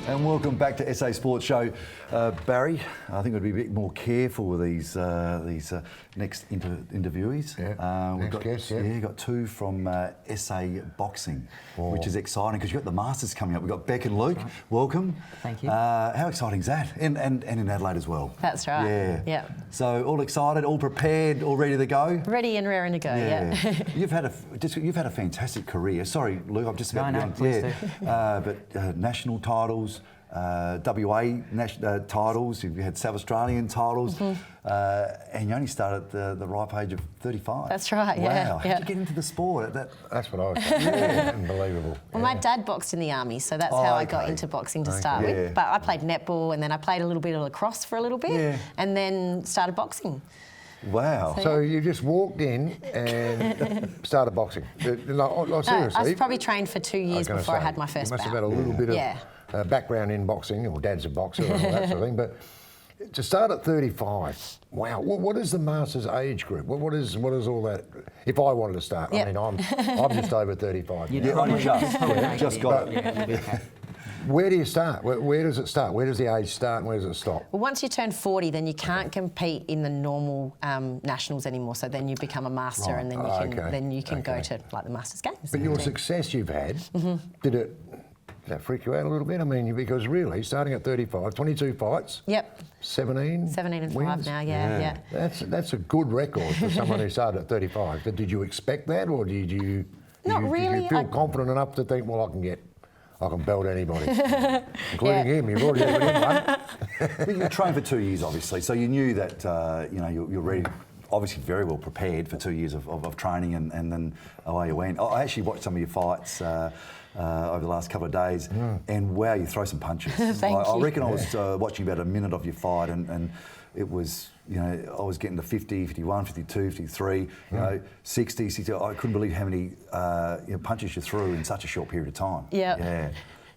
And welcome back to SA Sports Show. Barry, I think we'd be a bit more careful with these next interviewees. Yeah. We've got guest, got two from SA Boxing, which is exciting because you've got the Masters coming up. We've got Beck and Luke. Right. Welcome. Thank you. How exciting is that? And in Adelaide as well. That's right. Yeah. So all excited, all prepared, all ready to go. Ready and raring to go. Yeah. You've had a fantastic career. Sorry, Luke, I'm just about to please do. But national titles. WA titles, you had South Australian titles, and you only started at the ripe age of 35. That's right, yeah. Wow, how did you get into the sport? That's what I was saying. Yeah. Unbelievable. Well, my dad boxed in the army, so that's how I got into boxing to start with. But I played netball, and then I played a little bit of lacrosse for a little bit, and then started boxing. Wow. So you just walked in and started boxing? Seriously? I was probably trained for 2 years before I had my first bout. You must have had a little bit of background in boxing, or dad's a boxer and all that sort of thing, but to start at 35, wow, what is the Masters age group? What is all that? If I wanted to start, I mean, I'm just over 35. Just got it. Where do you start? Where does it start? Where does the age start and where does it stop? Well, once you turn 40, then you can't compete in the normal nationals anymore. So then you become a master, and then you can go to like the Masters Games. But your success you've had, did that freak you out a little bit? I mean, because really, starting at 35, 22 fights. Yep. 17 and wins? 5 now, yeah. That's a good record for someone who started at 35. But did you expect that, or did you feel confident enough to think, well, I can belt anybody, including him? You've already had one. But you trained for 2 years, obviously, so you knew that you're ready. Obviously, very well prepared for 2 years of training, and then away you went. I actually watched some of your fights over the last couple of days, and wow, you throw some punches. I reckon I was watching about a minute of your fight, and it was, I was getting to 50, 51, 52, 53, 60, 60. I couldn't believe how many punches you threw in such a short period of time. Yeah.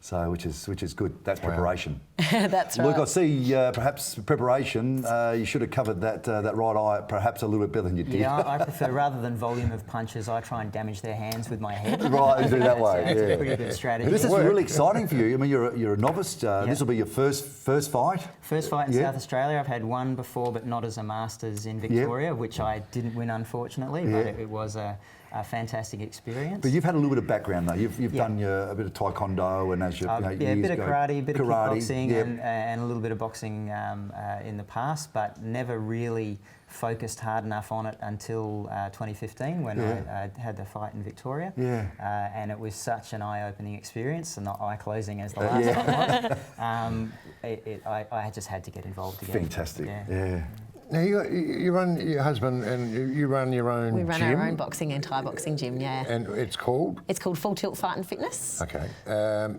So, which is good. That's preparation. That's right. Luke, I see perhaps preparation. You should have covered that right eye perhaps a little bit better than you did. Yeah, I prefer, rather than volume of punches, I try and damage their hands with my head. Right, do that way. That's a pretty good strategy. But this is really exciting for you. I mean, you're a novice. This will be your first fight. First fight in South Australia. I've had one before, but not as a Masters in Victoria, which I didn't win, unfortunately. But it was a fantastic experience. But you've had a little bit of background though. You've done a bit of taekwondo, and as you a bit of karate, a bit of kickboxing, and a little bit of boxing in the past, but never really focused hard enough on it until 2015 when I had the fight in Victoria. And it was such an eye-opening experience, and not eye-closing as the last one was. I just had to get involved again. Fantastic. Now, you run your husband and you run your own gym? We run our own boxing and Thai boxing gym, And it's called? It's called Full Tilt Fight and Fitness. Okay.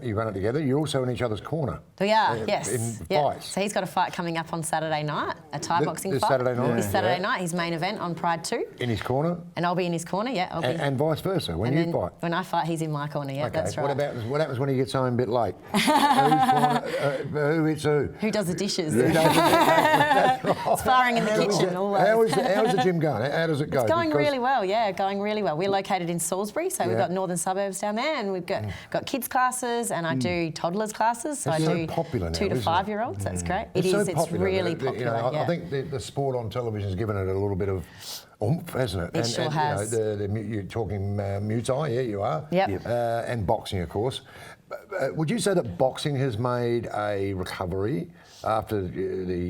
You run it together. You're also in each other's corner. We are, yes. In fights. So he's got a fight coming up on Saturday night, a Thai boxing fight. Saturday night? This Saturday night, his main event on Pride 2. In his corner? And I'll be in his corner, I'll be. And vice versa, when you fight? When I fight, he's in my corner, that's right. What happens when he gets home a bit late? Whose corner, who hits who? Who does the dishes? Who does the dishes? That's right. Sparring in the kitchen, all that. How's the gym going? How does it go? It's going really well, going really well. We're located in Salisbury, so we've got northern suburbs down there, and we've got kids classes, and I do toddlers classes, so I do popular now, 2 to 5 year olds. That's great. It is. It's really popular. I think the sport on television has given it a little bit of oomph, hasn't it? It sure has. You're talking Muay Thai, you are. Yep. And boxing, of course. Would you say that boxing has made a recovery after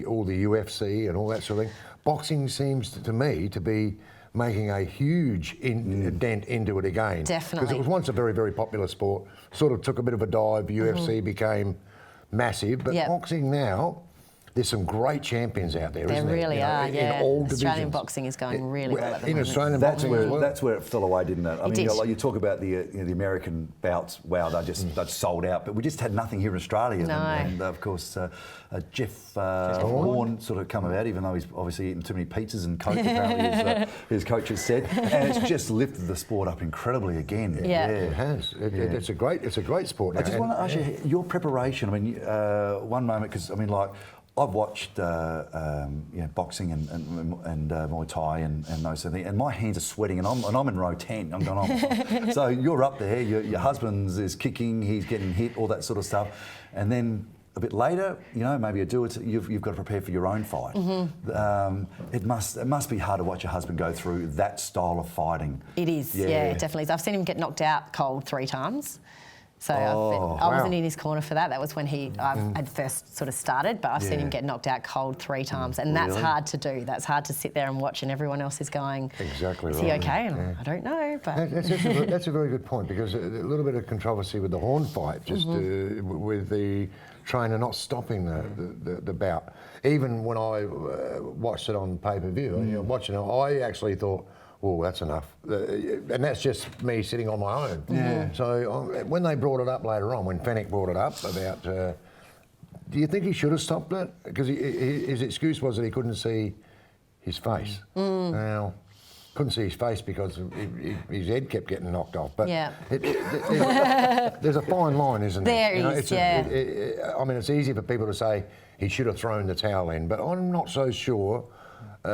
all the UFC and all that sort of thing? Boxing seems to me to be making a huge dent into it again. Definitely. Because it was once a very, very popular sport, sort of took a bit of a dive, UFC became massive, but boxing now, there's some great champions out there, isn't there? There really are, in all divisions. Australian boxing is going really well at the moment. Australian boxing as well. That's where it fell away, didn't it? I mean, did. you talk about the American bouts. Wow, they're sold out. But we just had nothing here in Australia. No. And of course, Jeff Horn sort of come about, even though he's obviously eaten too many pizzas and coke, apparently his coach has said. And it's just lifted the sport up incredibly again. It has. It's a great sport now. I just want to ask you your preparation. I mean, one moment, because I mean, like, I've watched boxing and Muay Thai and those sort of things, and my hands are sweating, and I'm in row 10. I'm going, oh. So you're up there, your husband is kicking, he's getting hit, all that sort of stuff, and then a bit later, maybe you've got to prepare for your own fight. It must be hard to watch your husband go through that style of fighting. It is, yeah, it definitely is. I've seen him get knocked out cold 3 times. So I wasn't in his corner for that. That was when I had first sort of started, but I've seen him get knocked out cold 3 times, and that's hard to do. That's hard to sit there and watch, and everyone else is going, exactly is he okay? And I don't know. But that's a very good point, because a little bit of controversy with the Horn fight, just with the trainer not stopping the bout. Even when I watched it on pay-per-view, watching it, I actually thought, oh, that's enough. And that's just me sitting on my own. Yeah. So when they brought it up later on, when Fenech brought it up about, do you think he should have stopped it? Because his excuse was that he couldn't see his face. Now, couldn't see his face because his head kept getting knocked off. But there's a fine line, isn't there? There is, I mean, it's easy for people to say he should have thrown the towel in, but I'm not so sure.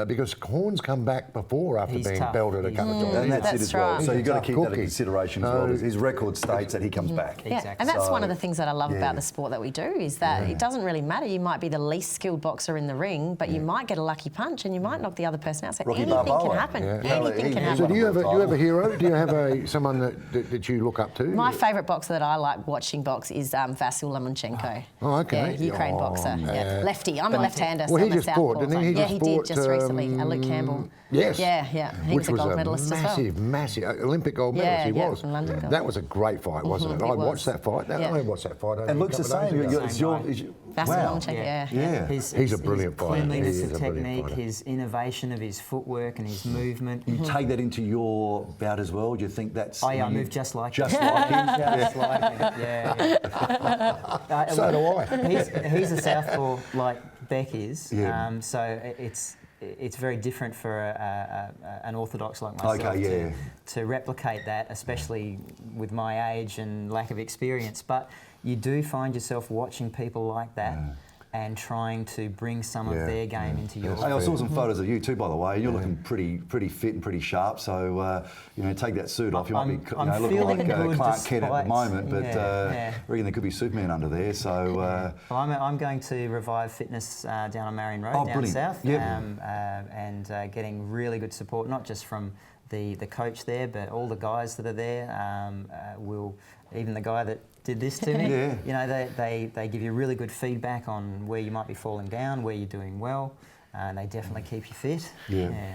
Because Horn's come back before after being belted a couple of times. And that's it as well. Right. So you've got to keep that in consideration as well. His record states that he comes back. Yeah, Exactly. and that's one of the things that I love about the sport that we do, is that it doesn't really matter. You might be the least skilled boxer in the ring, but you might get a lucky punch and you might knock the other person out. So anything can happen. Anything can happen. So do you have a hero? Do you have someone that you look up to? My favourite boxer that I like watching box is Vasyl Lomachenko. Oh, okay. Yeah, Ukraine boxer. Yeah. Lefty. I'm a left-hander. Well, so he I'm a just fought, southpaw. didn't he? He did just recently. Luke Campbell. Yes. Yeah. He Which was a gold medalist massive, as well. massive Olympic gold medalist. He was. From London. That was a great fight, wasn't it? I watched that fight. I watched that fight. And looks the same. Vasyl Lomachenko. Yeah. He's a brilliant fighter. Cleanliness of technique, his innovation of his footwork and his movement. You take that into your bout as well? Do you think that's... Oh, yeah, I move just like him. Just like him, yeah. So do I. He's a southpaw like Beck is, Yeah. so it's very different for an orthodox like myself to replicate that, especially with my age and lack of experience. But you do find yourself watching people like that and trying to bring some of their game into yours. I saw some photos of you too, by the way. You're looking pretty fit and pretty sharp. So take that suit off. You might be looking like Clark Kent at the moment, but I reckon there could be Superman under there. So well, I'm going to revive fitness down on Marion Road down south, and getting really good support, not just from the coach there, but all the guys that are there. Even the guy that did this to me, they give you really good feedback on where you might be falling down, where you're doing well, and they definitely keep you fit.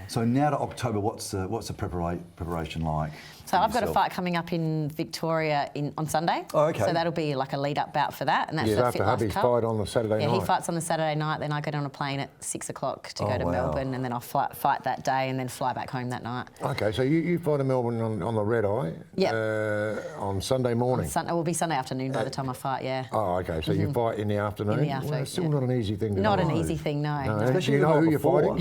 So now to October, what's the preparation like? So I've got a fight coming up in Victoria on Sunday. Oh, okay. So that'll be like a lead-up bout for that, and that's the after Fit Life hubby's Cup. fight on the Saturday night. Yeah, he fights on the Saturday night. Then I get on a plane at 6 o'clock to go to Melbourne, and then I'll fight that day, and then fly back home that night. Okay, so you fly to Melbourne on the red eye. On Sunday morning. It will be Sunday afternoon by the time I fight. Yeah. Oh, okay. So you fight in the afternoon. In the afternoon. Well, it's still not an easy thing to do. Not an easy thing, no. Especially you know who you're fighting.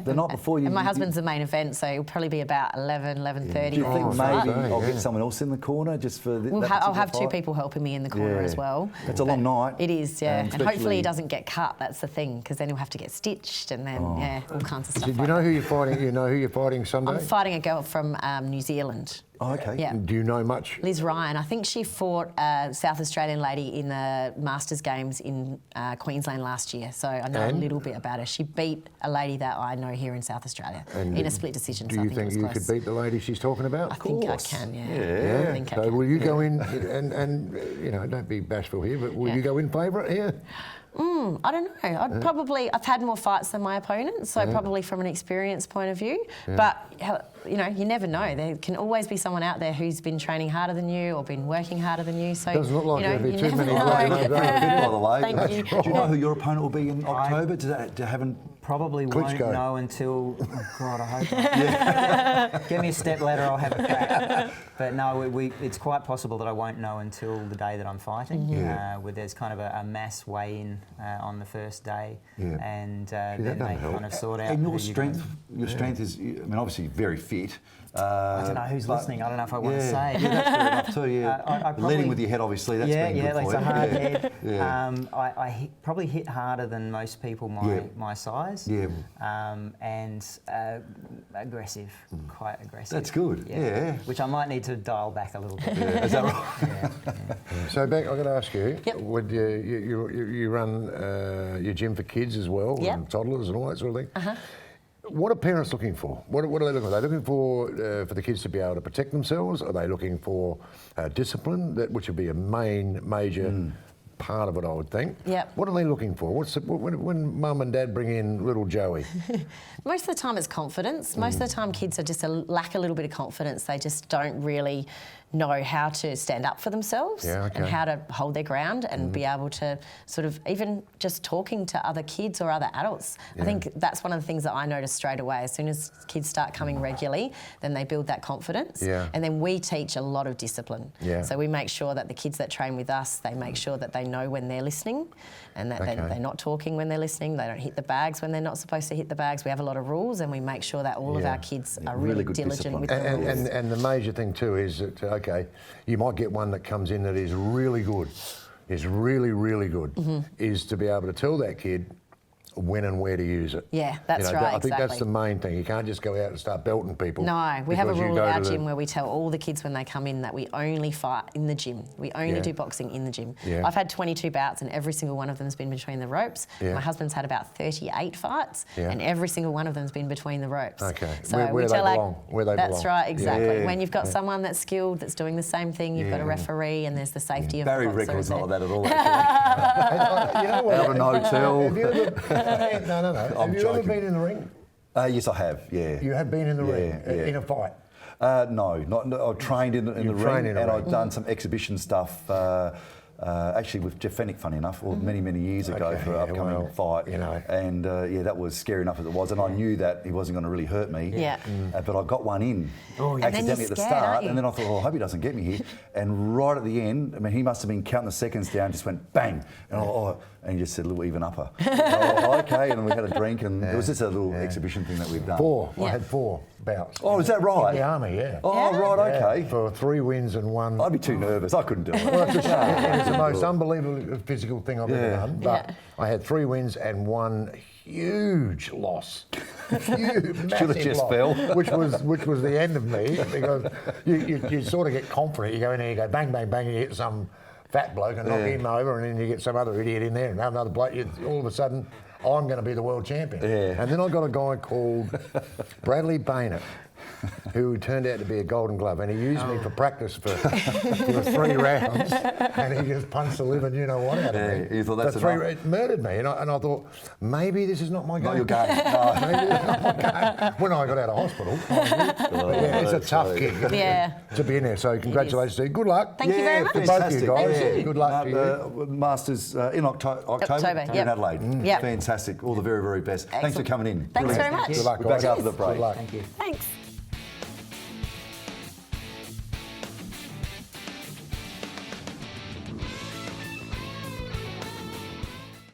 The night before you. And my husband's the main event, so it'll probably be about 11:30. Do you think maybe I'll get someone else in the corner just for I'll have 2 people helping me in the corner as well. It's a long night. It is, and hopefully he doesn't get cut. That's the thing, because then he'll have to get stitched, and then all kinds of stuff. Do you know who you're fighting? You know who you're fighting Sunday? I'm fighting a girl from New Zealand. Oh, okay. Yeah. Do you know much? Liz Ryan. I think she fought a South Australian lady in the Masters Games in Queensland last year, so I know a little bit about her. She beat a lady that I know here in South Australia in a split decision. Do you think you could beat the lady she's talking about? I think I can, Yeah. I think I So can. will you go in and don't be bashful here, but will you go in favourite here? I don't know. I've had more fights than my opponents, so probably from an experience point of view. But you never know. There can always be someone out there who's been training harder than you or been working harder than you. So doesn't look like there'll be too many. By the way, Thank you. do you know who your opponent will be in October? probably Klitschko. won't know until, oh God, I hope not. Give me a step ladder, I'll have a crack. But no, it's quite possible that I won't know until the day that I'm fighting, where there's kind of a mass weigh-in on the first day, and then they kind of sort out. And your strength is, I mean, obviously very fit. I don't know who's listening. I don't know if I want to say. Yeah, that's fair enough too. Yeah, leading with your head, obviously. That's been good like for it's you. a hard head. Yeah. I probably hit harder than most people my size. Yeah. And aggressive, quite aggressive. That's good. Yeah. Which I might need to dial back a little bit. Is that right? So, Beck, I've got to ask you, Yep. would you run your gym for kids as well, Yep. and toddlers and all that sort of thing? What are parents looking for? What are they looking for? Are they looking for the kids to be able to protect themselves? Are they looking for discipline, which would be a major part of it, I would think? Yep. What are they looking for? When mum and dad bring in little Joey? Most of the time it's confidence. Most of the time kids are just lack a little bit of confidence. They just don't really know how to stand up for themselves and how to hold their ground and be able to sort of even just talking to other kids or other adults. I think that's one of the things that I noticed straight away. As soon as kids start coming regularly, then they build that confidence. And then we teach a lot of discipline. So we make sure that the kids that train with us, they make sure that they know when they're listening and that they're not talking when they're listening. They don't hit the bags when they're not supposed to hit the bags. We have a lot of rules and we make sure that all of our kids are really diligent with the rules. And the major thing too is that, you might get one that comes in that is really good, is really good, is to be able to tell that kid when and where to use it. Yeah, that's right, I think that's exactly. the main thing. You can't just go out and start belting people. No, we have a because you rule go at our to gym where we tell all the kids when they come in that we only fight in the gym. We only do boxing in the gym. I've had 22 bouts and every single one of them has been between the ropes. My husband's had about 38 fights and every single one of them has been between the ropes. So where they belong. Where they that's belong. right, exactly. When you've got someone that's skilled, that's doing the same thing, you've got a referee and there's the safety of Barry the boxer. Rickles not like that at all, actually. You know what? Out of an hotel. Have you ever, no. Have you ever joking. been in the ring? Yes, I have, yeah. You have been in the ring yeah. in a fight? No, I've trained in the ring and I've done some exhibition stuff. Actually with Jeff Fennick, funny enough, many years ago for an upcoming fight. And that was scary enough as it was, and I knew that he wasn't going to really hurt me. But I got one in accidentally at the start, and then I thought, I hope he doesn't get me here. And right at the end, I mean, he must have been counting the seconds down, just went bang, and and he just said a little even upper. Okay, and we had a drink, and it was just a little exhibition thing that we've done. I had 4 bouts. Oh, is that right? In the army, Oh, right, okay. For 3 wins and 1. I'd be too nervous. I couldn't do it. Well, it's the most unbelievable physical thing I've ever done. But I had 3 wins and 1 huge loss. Massive just loss, fell. which was the end of me, because you sort of get confident. You go in there, you go bang, bang, bang, and you hit some fat bloke and knock him over, and then you get some other idiot in there, and another bloke. All of a sudden, I'm going to be the world champion. And then I got a guy called Bradley Baynett, who turned out to be a Golden Glove, and he used me for practice for 3 rounds, and he just punched the living you know what out of me. You thought that's enough? It murdered me, and I thought, maybe this is not my game. Not your game. No. Maybe this is not my game. When I got out of hospital. It's a tough gig to be in there, so congratulations to you. Good luck. Thank you very much. To both of you guys. Thank you. Good luck to you. Masters in October in Adelaide. Yep. Fantastic. All the very, very best. Thanks for coming in. Thanks very much. Good luck, We're back guys. after the break. Good luck. Thank you. Thanks.